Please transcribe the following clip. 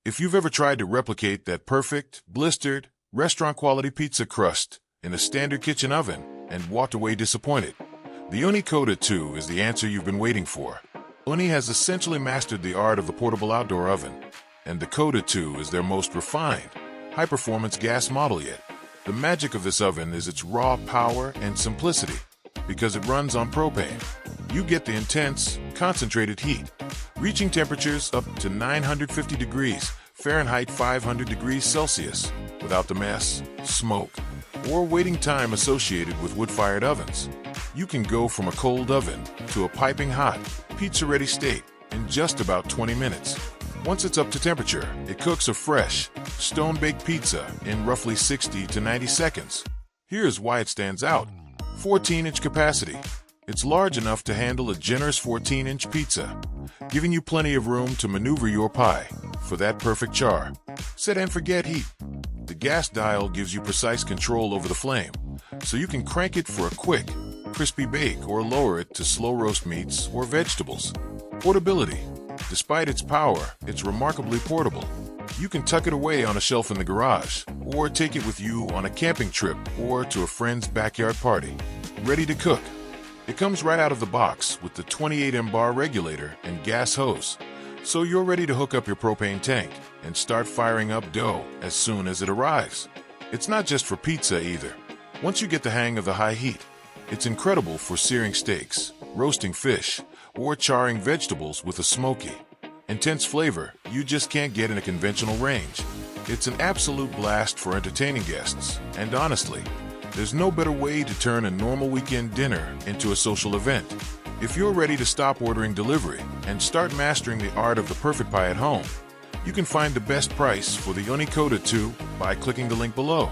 If you've ever tried to replicate that perfect, blistered, restaurant-quality pizza crust in a standard kitchen oven and walked away disappointed, the Ooni Koda 2 is the answer you've been waiting for. Ooni has essentially mastered the art of the portable outdoor oven, and the Koda 2 is their most refined, high-performance gas model yet. The magic of this oven is its raw power and simplicity. Because it runs on propane, you get the intense, concentrated heat, reaching temperatures up to 950 degrees Fahrenheit 500 degrees Celsius, without the mess, smoke, or waiting time associated with wood-fired ovens. You can go from a cold oven to a piping hot, pizza-ready state in just about 20 minutes. Once it's up to temperature, it cooks a fresh, stone-baked pizza in roughly 60 to 90 seconds. Here's why it stands out. 14-inch capacity. It's large enough to handle a generous 14-inch pizza, giving you plenty of room to maneuver your pie for that perfect char. Set and forget heat. The gas dial gives you precise control over the flame, so you can crank it for a quick, crispy bake or lower it to slow roast meats or vegetables. Portability. Despite its power, it's remarkably portable. You can tuck it away on a shelf in the garage, or take it with you on a camping trip or to a friend's backyard party. Ready to cook. It comes right out of the box with the 28 bar regulator and gas hose, so you're ready to hook up your propane tank and start firing up dough as soon as it arrives. It's not just for pizza either. Once you get the hang of the high heat, it's incredible for searing steaks, roasting fish, or charring vegetables with a smoky, intense flavor you just can't get in a conventional range. It's an absolute blast for entertaining guests, and honestly, there's no better way to turn a normal weekend dinner into a social event. If you're ready to stop ordering delivery and start mastering the art of the perfect pie at home, you can find the best price for the Ooni Koda 2 by clicking the link below.